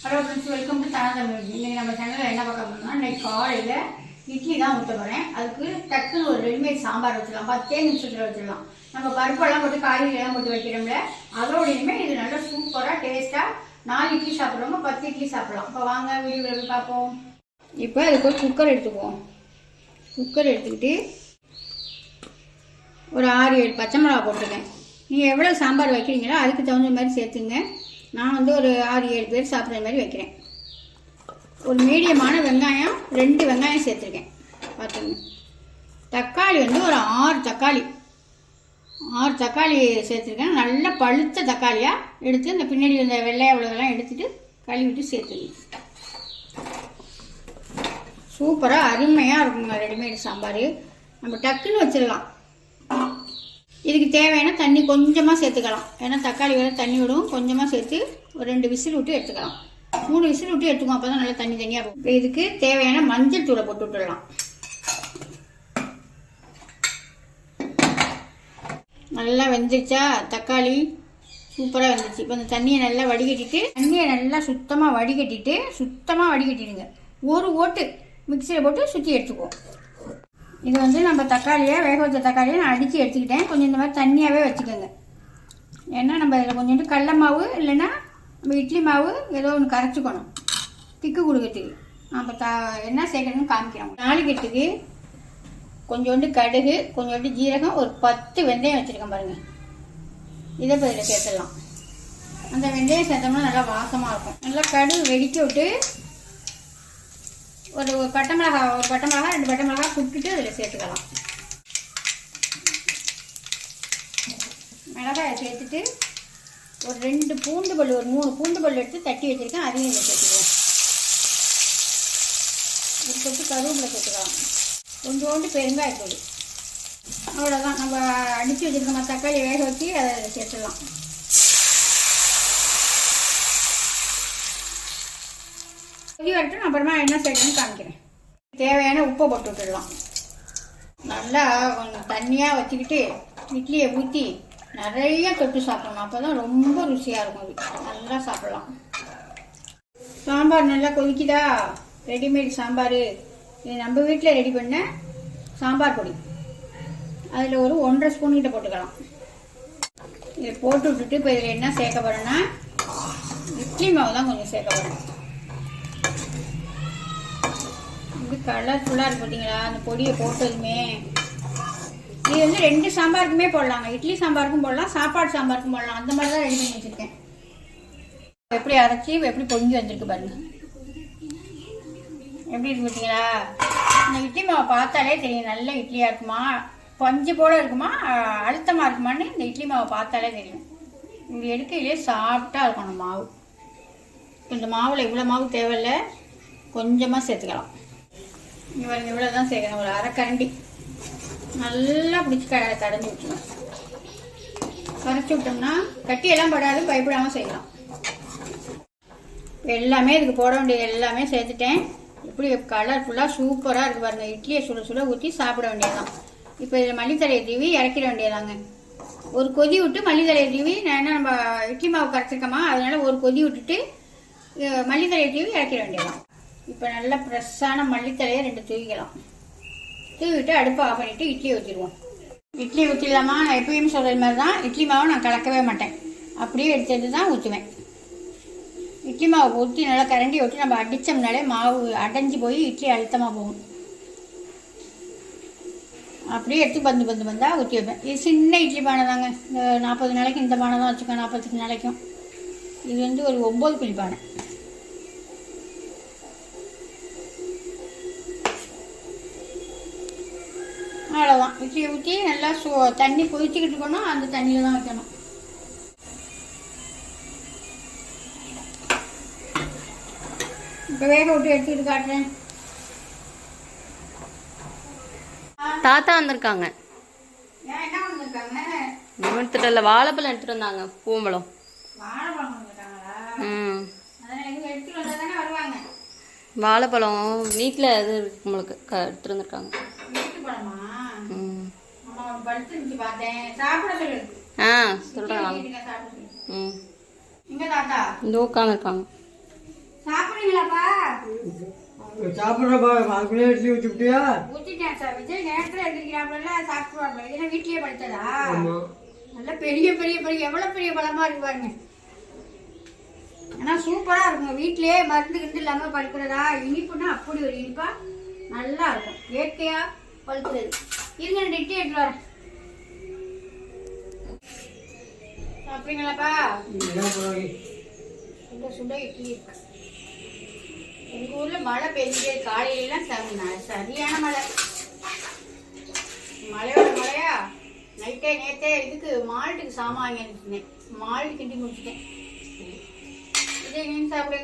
Hello friends, welcome to தனதமிழ். இன்றைக்கி நம்ம சேனலில் என்ன பார்க்க போகிறோம்னா, இன்றைக்கி காலையில் இட்லி தான் ஊற்ற போகிறேன். அதுக்கு டக்குன்னு ஒரு ரெடிமேட் சாம்பார் வச்சிடலாம். 10 நிமிஷத்தில் வச்சிடலாம். நம்ம பருப்பெல்லாம் போட்டு காய்கறியெல்லாம் போட்டு வைக்கிறோம்ல, அதோடையுமே இது நல்லா சூப்பராக டேஸ்ட்டாக 4 இட்லி சாப்பிட்றவங்க 10 இட்லி சாப்பிட்லாம். இப்போ வாங்க வீடியோவில் போய் பார்ப்போம். இப்போ அதுக்கு ஒரு குக்கர் எடுத்துக்குவோம். குக்கர் எடுத்துக்கிட்டு ஒரு 6-7 பச்சை மிளகா போட்டுருக்கேன். நீங்கள் எவ்வளோ சாம்பார் வைக்கிறீங்களோ அதுக்கு தகுந்த மாதிரி சேர்த்துங்க. நான் வந்து ஒரு 6-7 பேர் சாப்பிட்ற மாதிரி வைக்கிறேன். ஒரு மீடியமான வெங்காயம் 2 வெங்காயம் சேர்த்துருக்கேன். பார்த்துங்க. தக்காளி வந்து ஒரு 6 தக்காளி சேர்த்துருக்கேன். நல்ல பழுத்த தக்காளியாக எடுத்து இந்த பின்னாடி இந்த வெள்ளையா உள்ளதெல்லாம் எடுத்துகிட்டு கழுவிட்டு சேர்த்துருங்க. சூப்பராக அருமையாக இருக்குங்க ரெடிமேட் சாம்பார். நம்ம டக்குன்னு வச்சிடலாம். இதுக்கு தேவையான தண்ணி கொஞ்சமாக சேர்த்துக்கலாம். ஏன்னா தக்காளி வேறு தண்ணி விடும். கொஞ்சமாக சேர்த்து ஒரு 2 விசில் விட்டு எடுத்துக்கலாம். 3 விசில் விட்டு எடுத்துக்கோம். அப்போ தான் நல்லா தண்ணி தனியாக போகும். இப்போ இதுக்கு தேவையான மஞ்சள் தூளை போட்டு விட்டுடலாம். நல்லா வெந்துருச்சா தக்காளி? சூப்பராக வெந்துருச்சு. இப்போ இந்த தண்ணியை நல்லா சுத்தமாக வடிகட்டிடுங்க. ஒரு ஓட்டு மிக்சியில் போட்டு சுற்றி எடுத்துக்குவோம். இது வந்து நம்ம தக்காளியை வேக வச்ச தக்காளியை நான் அடித்து எடுத்துக்கிட்டேன். கொஞ்சம் இந்த மாதிரி தண்ணியாகவே வச்சுக்கோங்க. ஏன்னா நம்ம இதில் கொஞ்சோண்டு கடல மாவு இல்லைன்னா நம்ம இட்லி மாவு ஏதோ ஒன்று கரைச்சிக்கணும் திக்கு கொடுக்கறதுக்கு. நம்ம என்ன சேர்க்கணும்னு காமிக்கிறோம். தாளிக்கிறதுக்கு கொஞ்சோண்டு கடுகு, கொஞ்சோண்டு ஜீரகம், ஒரு 10 வெந்தயம் வச்சுருக்கேன் பாருங்கள். இதை இப்போ இதில் சேர்த்துடலாம். அந்த வெந்தயம் சேர்த்தோம்னா நல்லா வாசமாக இருக்கும். நல்லா கடுகு வெடிக்க விட்டு ஒரு பட்டை மிளகாய் 2 பட்டை மிளகாய் குட்டிட்டு அதில் சேர்த்துக்கலாம். மிளகாயை சேர்த்துட்டு ஒரு 2 பூண்டு பல், ஒரு 3 பூண்டு பல் எடுத்து தட்டி வச்சுருக்கேன். அதையும் இதில் சேர்த்துக்குவோம். ஒரு கொத்து கருவேப்பிலை சேர்த்துக்கலாம். கொஞ்சோண்டு பெருங்காயத்தூள். அவ்வளோதான். நம்ம அடித்து வச்சுருக்கோம் தக்காளி வேக வச்சு அதை சேர்த்துடலாம். கொதி வரட்டும். அப்புறமா என்ன செய்யணும்னு காமிக்கிறேன். தேவையான உப்பை போட்டு விட்டுடலாம். நல்லா கொஞ்சம் தண்ணியாக வச்சுக்கிட்டு இட்லியை ஊற்றி நிறைய தொட்டு சாப்பிடணும். அப்போ தான் ரொம்ப ருசியாக இருக்கும். அது நல்லா சாப்பிடலாம். சாம்பார் நல்லா கொதிக்குதா? ரெடிமேட் சாம்பார். இது நம்ம வீட்டில் ரெடி பண்ண சாம்பார் பொடி. அதில் ஒரு 1.5 ஸ்பூன் கிட்ட போட்டுக்கலாம். இதை போட்டு விட்டுட்டு இப்போ இதில் என்ன சேர்க்க போகிறேன்னா இட்லி மாவு தான் கொஞ்சம் சேர்க்க போகிறேன். கலர்ஃபுல்லாக இருக்கு பார்த்தீங்களா அந்த பொடியை போட்டதுமே. இது வந்து 2 சாம்பாருக்குமே போடலாங்க. இட்லி சாம்பாருக்கும் போடலாம், சாப்பாடு சாம்பாருக்கும் போடலாம். அந்த மாதிரி தான் ரெடி பண்ணி வச்சுருக்கேன். எப்படி அரைச்சி எப்படி பொங்கி வந்திருக்கு பாருங்க. எப்படி இருக்கு பார்த்தீங்களா? இந்த இட்லி மாவை பார்த்தாலே தெரியும் நல்ல இட்லியாக இருக்குமா, பஞ்சு போல இருக்குமா, அழுத்தமாக இருக்குமான்னு இந்த இட்லி மாவை பார்த்தாலே தெரியும். இது எடுக்கையிலே சாஃப்டாக இருக்கும் அந்த மாவு. இந்த மாவில் இவ்வளோ மாவு தேவையில்லை, கொஞ்சமாக சேர்த்துக்கலாம். இவங்க இவ்வளோ தான் சேர்க்கணும். ஒரு 1/2 கரண்டி நல்லா பிடிச்சி கடைஞ்சி விட்டுருவோம். கரைச்சி விட்டோம்னா கட்டியெல்லாம் படாது, பயப்படாமல் செய்யலாம். எல்லாமே இதுக்கு போட வேண்டியது எல்லாமே சேர்த்துட்டேன். இப்படி கலர்ஃபுல்லாக சூப்பராக இருக்குது பாருங்கள். இட்லியை சுட ஊற்றி சாப்பிட வேண்டியதுதான். இப்போ இதில் மல்லித்தலையை தூவி இறக்கிட வேண்டியதாங்க. ஒரு கொதி விட்டு மல்லித்தலையை தூவி, நான் என்ன நம்ம இட்லி மாவு கரைச்சிருக்கோமா அதனால ஒரு கொதி விட்டுட்டு மல்லித்தலையை தூவி இறக்கிட வேண்டியதான். இப்போ நல்லா ஃப்ரெஷ்ஷான மல்லித்தலையை 2 தூவிக்கலாம். தூவிட்டு அடுப்பை ஆஃப் பண்ணிவிட்டு இட்லியை ஊற்றிடுவோம். இட்லி ஊற்றிடலாமா? நான் எப்பயும் சொல்கிற மாதிரி தான். இட்லி மாவை நான் கலக்கவே மாட்டேன். அப்படியே எடுத்து தான் ஊற்றுவேன். இட்லி மாவு ஊற்றி நல்லா கரண்டி ஊற்றி நம்ம அடித்தோம்னாலே மாவு அடைஞ்சி போய் இட்லி அழுத்தமாக போகும். அப்படியே எடுத்து பந்தாக ஊற்றி வைப்பேன். இது சின்ன இட்லி பானை தாங்க. இந்த 40 நாளைக்கு இந்த பானை தான் வச்சுக்கோங்க. 48 நாளைக்கும். இது வந்து ஒரு 9 குழி பானை. அவ்வளோதான். இட்லி ஊற்றி நல்லா தண்ணி கொதிச்சுக்கிட்டு இருக்கணும். அந்த தண்ணியில் தான் வைக்கணும். இப்போ வேக விட்டு எடுத்துக்கிட்டு காட்டுறேன். தாத்தா வந்திருக்காங்க. ஏன் என்ன வந்திருக்காங்க? எடுத்துட்டு இல்லை, வாழைப்பழம் எடுத்துட்டு வந்தாங்க. பூம்பழம். வாழைப்பழம் வந்துட்டாங்களா? அதனால எதுவும் எடுத்துட்டு வந்தால் தானே வருவாங்க. வாழைப்பழம் வீட்டில் இது உங்களுக்கு எடுத்துட்டு வந்திருக்காங்க. பழமா? படுத்துருந்துச்சு பார்த்தேன். சாப்பிட சொல்லு. சொல்கிறேன். இங்கே தாத்தா இந்த உட்காந்துருக்காங்க. சாப்பிட்டீங்களாப்பா? சாப்பிட்றப்பா அதுக்குள்ளே இட்லி ஊற்றிவிட்டியா? ஊத்திட்டேன் சார். விஜய் நேரத்துல எழுந்திருக்கிறாப்புல, சாப்பிடுவாப்புல. இதெல்லாம் வீட்லயே படுத்ததா? ஆமாம். நல்லா பெரிய பெரிய பெரிய எவ்வளவு பெரிய பழமா இருக்கு பாருங்க. ஆனா சூப்பரா இருக்குங்க. வீட்லயே மருந்து கிண்டு இல்லாம பழுக்கிறதா. இனிப்புன்னா அப்படி ஒரு இனிப்பா நல்லா இருக்கும். இயற்கையா பழுக்கிறது. இருங்க, 2 இட்லி எடுத்து வரேன். சாப்பிடுங்களாப்பா? சுட சுட இட்லி இருக்கு. எங்க ஊர்ல மழை பெஞ்சு காலையிலாம் சரியான மழை. மழையோட மழையா நேத்தே இதுக்கு மால்ட்டுக்கு சாமான் வாங்கி அனுப்பிச்சிட்டேன். மால்ட்டு கிண்டி முடிச்சிட்டேன். இதே நீ சாப்பிடு.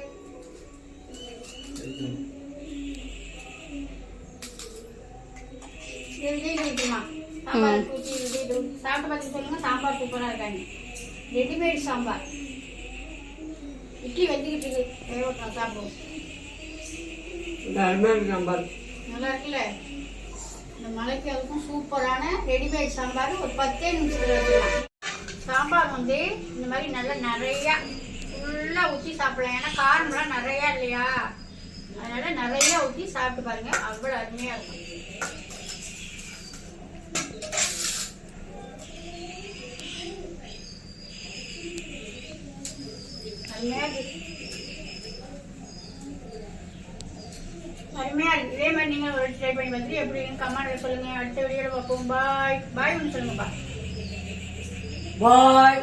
சாம்பார் ஊற்றி சாப்பிட்டு பார்த்து சொல்லுங்க. சாம்பார் சூப்பரா இருக்காங்க. ரெடிமேட் சாம்பார். இட்லி வச்சுக்கிட்டு இருக்கு. சாப்பிடுவோம். சாம்பார் நல்லா இருக்குல்ல? இந்த மலைக்கு அதுக்கும் சூப்பரான ரெடிமேட் சாம்பார் ஒரு 10 நிமிஷத்துல வச்சுக்கலாம். சாம்பார் வந்து இந்த மாதிரி நல்லா நிறையா ஃபுல்லா ஊற்றி சாப்பிடலாம். ஏன்னா காரம்லாம் நிறையா இல்லையா, அதனால நிறையா ஊற்றி சாப்பிட்டு பாருங்க. அவ்வளோ அருமையா இருக்கும். அருமையா இருக்கு. அருமையா இருக்கு. இதே மாதிரி நீங்க ஒரு ட்ரை பண்ணி பார்த்துட்டு எப்படி கமெண்ட்ல சொல்லுங்க. அடுத்த வீடியோல பார்ப்போம். பாய் பாய். ஒன்று சொல்லுங்கப்பா. பாய்.